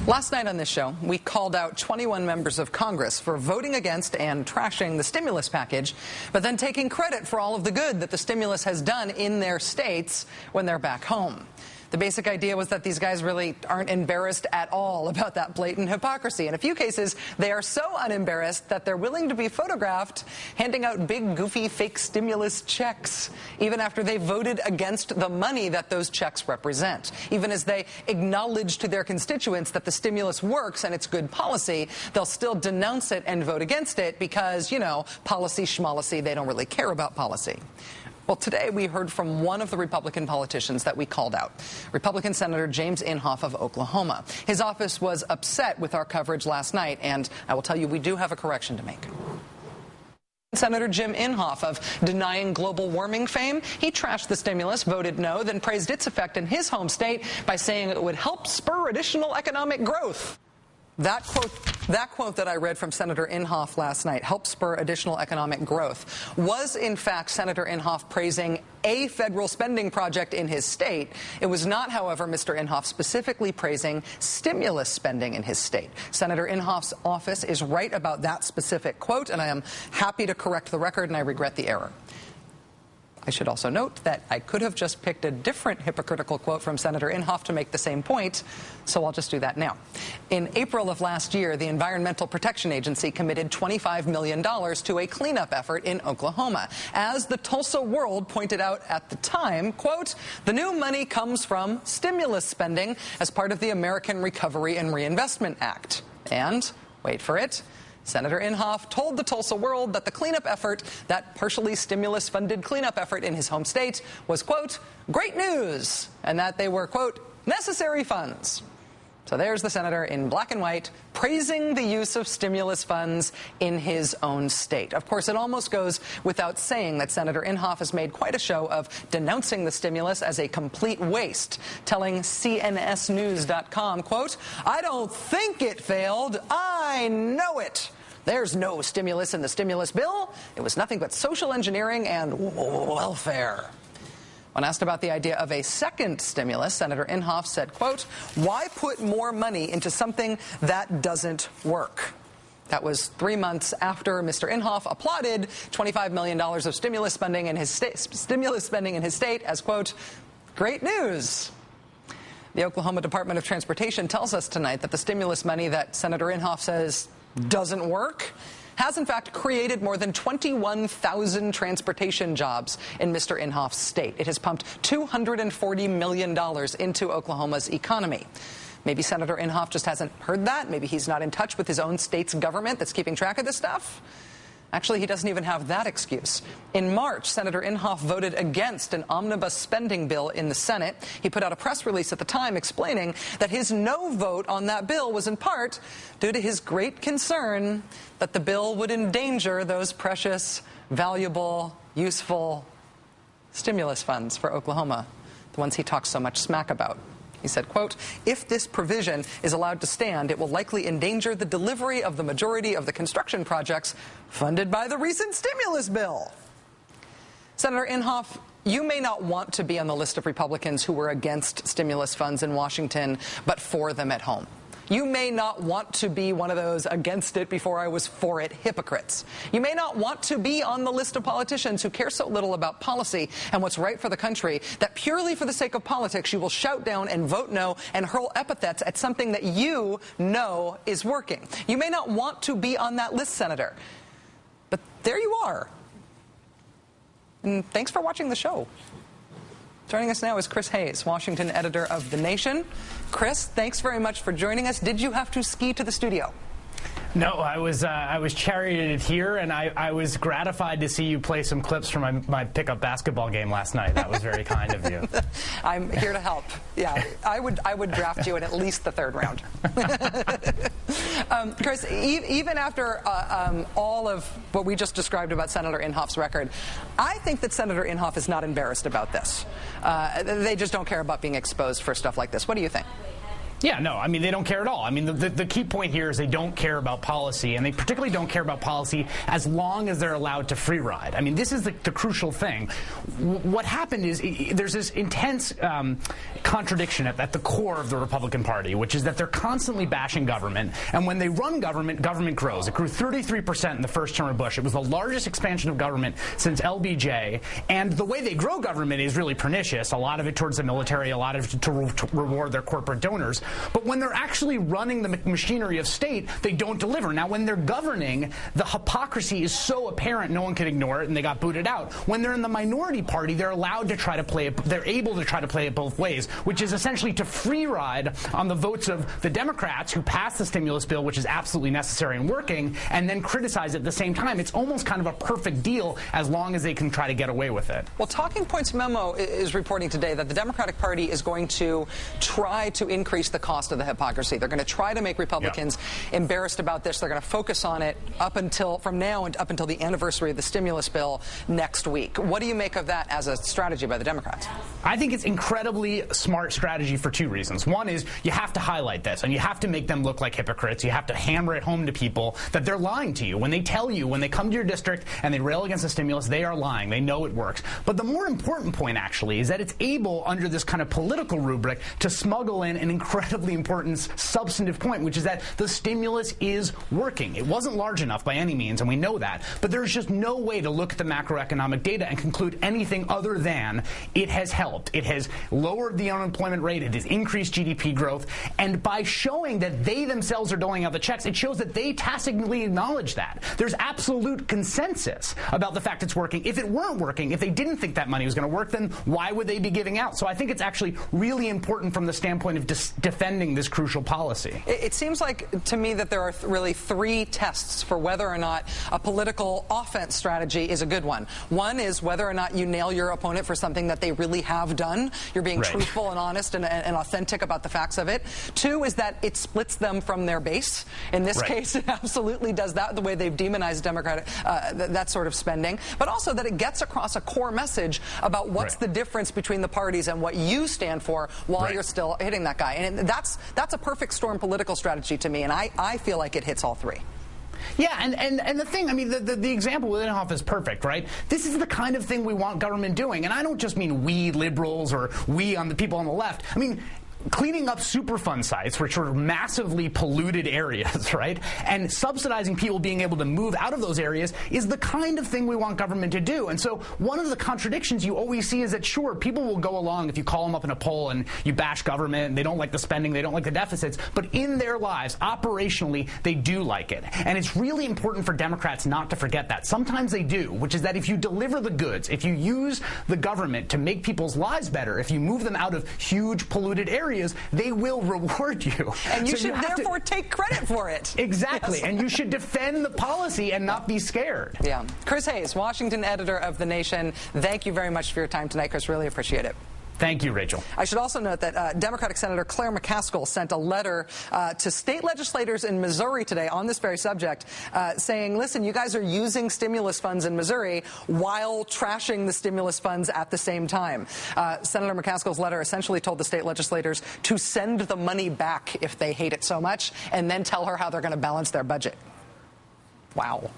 Last night on this show, we called out 21 members of Congress for voting against and trashing the stimulus package, but then taking credit for all of the good that the stimulus has done in their states when they're back home. The basic idea was that these guys really aren't embarrassed at all about that blatant hypocrisy. In a few cases, they are so unembarrassed that they're willing to be photographed handing out big, goofy, fake stimulus checks, even after they voted against the money that those checks represent. Even as they acknowledge to their constituents that the stimulus works and it's good policy, they'll still denounce it and vote against it because, you know, policy schmolicy, they don't really care about policy. Well, today we heard from one of the Republican politicians that we called out, Republican Senator James Inhofe of Oklahoma. His office was upset with our coverage last night, and I will tell you we do have a correction to make. Senator Jim Inhofe of denying global warming fame, he trashed the stimulus, voted no, then praised its effect in his home state by saying it would help spur additional economic growth. That quote that I read from Senator Inhofe last night, help spur additional economic growth, was in fact Senator Inhofe praising a federal spending project in his state. It was not, however, Mr. Inhofe specifically praising stimulus spending in his state. Senator Inhofe's office is right about that specific quote, and I am happy to correct the record, and I regret the error. I should also note that I could have just picked a different hypocritical quote from Senator Inhofe to make the same point, so I'll just do that now. In April of last year, the Environmental Protection Agency committed $25 million to a cleanup effort in Oklahoma. As the Tulsa World pointed out at the time, quote, the new money comes from stimulus spending as part of the American Recovery and Reinvestment Act. And, wait for it, Senator Inhofe told the Tulsa World that the cleanup effort, that partially stimulus-funded cleanup effort in his home state, was, quote, great news, and that they were, quote, necessary funds. So there's the senator in black and white praising the use of stimulus funds in his own state. Of course, it almost goes without saying that Senator Inhofe has made quite a show of denouncing the stimulus as a complete waste, telling CNSnews.com, quote, I don't think it failed, I know it. There's no stimulus in the stimulus bill. It was nothing but social engineering and welfare. When asked about the idea of a second stimulus, Senator Inhofe said, quote, why put more money into something that doesn't work? That was 3 months after Mr. Inhofe applauded $25 million of stimulus spending in his state as, quote, great news. The Oklahoma Department of Transportation tells us tonight that the stimulus money that Senator Inhofe says doesn't work has in fact created more than 21,000 transportation jobs in Mr. Inhofe's state. It has pumped $240 million into Oklahoma's economy. Maybe Senator Inhofe just hasn't heard that. Maybe he's not in touch with his own state's government that's keeping track of this stuff. Actually, he doesn't even have that excuse. In March, Senator Inhofe voted against an omnibus spending bill in the Senate. He put out a press release at the time explaining that his no vote on that bill was in part due to his great concern that the bill would endanger those precious, valuable, useful stimulus funds for Oklahoma, the ones he talks so much smack about. He said, quote, if this provision is allowed to stand, it will likely endanger the delivery of the majority of the construction projects funded by the recent stimulus bill. Senator Inhofe, you may not want to be on the list of Republicans who were against stimulus funds in Washington, but for them at home. You may not want to be one of those against it before I was for it hypocrites. You may not want to be on the list of politicians who care so little about policy and what's right for the country that purely for the sake of politics you will shout down and vote no and hurl epithets at something that you know is working. You may not want to be on that list, Senator, but there you are. And thanks for watching the show. Joining us now is Chris Hayes, Washington editor of The Nation. Chris, thanks very much for joining us. Did you have to ski to the studio? No, I was charioted here, and I was gratified to see you play some clips from my pickup basketball game last night. That was very kind of you. I'm here to help. Yeah, I would draft you in at least the third round. Chris, even after all of what we just described about Senator Inhofe's record, I think that Senator Inhofe is not embarrassed about this. They just don't care about being exposed for stuff like this. What do you think? Yeah, no, I mean, they don't care at all. I mean, the key point here is they don't care about policy, and they particularly don't care about policy as long as they're allowed to free ride. I mean, this is the crucial thing. What happened is there's this intense contradiction at the core of the Republican Party, which is that they're constantly bashing government, and when they run government, government grows. It grew 33% in the first term of Bush. It was the largest expansion of government since LBJ, and the way they grow government is really pernicious. A lot of it towards the military, a lot of it to reward their corporate donors. But when they're actually running the machinery of state, they don't deliver. Now, when they're governing, the hypocrisy is so apparent, no one can ignore it, and they got booted out. When they're in the minority party, they're allowed to try to play it, they're able to try to play it both ways, which is essentially to free ride on the votes of the Democrats who passed the stimulus bill, which is absolutely necessary and working, and then criticize it at the same time. It's almost kind of a perfect deal as long as they can try to get away with it. Well, Talking Points Memo is reporting today that the Democratic Party is going to try to increase the cost of the hypocrisy. They're going to try to make Republicans embarrassed about this. They're going to focus on it from now and up until the anniversary of the stimulus bill next week. What do you make of that as a strategy by the Democrats? I think it's incredibly smart strategy for two reasons. One is you have to highlight this, and you have to make them look like hypocrites. You have to hammer it home to people that they're lying to you. When they tell you, when they come to your district and they rail against the stimulus, they are lying. They know it works. But the more important point, actually, is that it's able, under this kind of political rubric, to smuggle in an incredibly important substantive point, which is that the stimulus is working. It wasn't large enough by any means, and we know that. But there's just no way to look at the macroeconomic data and conclude anything other than it has helped. It has lowered the unemployment rate. It has increased GDP growth. And by showing that they themselves are doling out the checks, it shows that they tacitly acknowledge that. There's absolute consensus about the fact it's working. If it weren't working, if they didn't think that money was going to work, then why would they be giving out? So I think it's actually really important from the standpoint of defending this crucial policy. It seems like to me that there are really three tests for whether or not a political offense strategy is a good one. One is whether or not you nail your opponent for something that they really have done. You're being truthful and honest and authentic about the facts of it. Two is that it splits them from their base. In this case, it absolutely does that, the way they've demonized Democratic, that sort of spending. But also that it gets across a core message about what's the difference between the parties and what you stand for while you're still hitting that guy. And that's a perfect storm political strategy to me, and I feel like it hits all three. Yeah, and the thing, I mean, the example with Inhofe is perfect, right? This is the kind of thing we want government doing. And I don't just mean we liberals or we on the people on the left. I mean, cleaning up Superfund sites, which are massively polluted areas, right, and subsidizing people being able to move out of those areas is the kind of thing we want government to do. And so one of the contradictions you always see is that, sure, people will go along if you call them up in a poll and you bash government, and they don't like the spending, they don't like the deficits, but in their lives, operationally, they do like it. And it's really important for Democrats not to forget that. Sometimes they do, which is that if you deliver the goods, if you use the government to make people's lives better, if you move them out of huge polluted areas, they will reward you. And you should therefore take credit for it. Exactly. Yes. And you should defend the policy and not be scared. Yeah. Chris Hayes, Washington editor of The Nation, thank you very much for your time tonight, Chris. Really appreciate it. Thank you, Rachel. I should also note that Democratic Senator Claire McCaskill sent a letter to state legislators in Missouri today on this very subject, saying, listen, you guys are using stimulus funds in Missouri while trashing the stimulus funds at the same time. Senator McCaskill's letter essentially told the state legislators to send the money back if they hate it so much, and then tell her how they're going to balance their budget. Wow.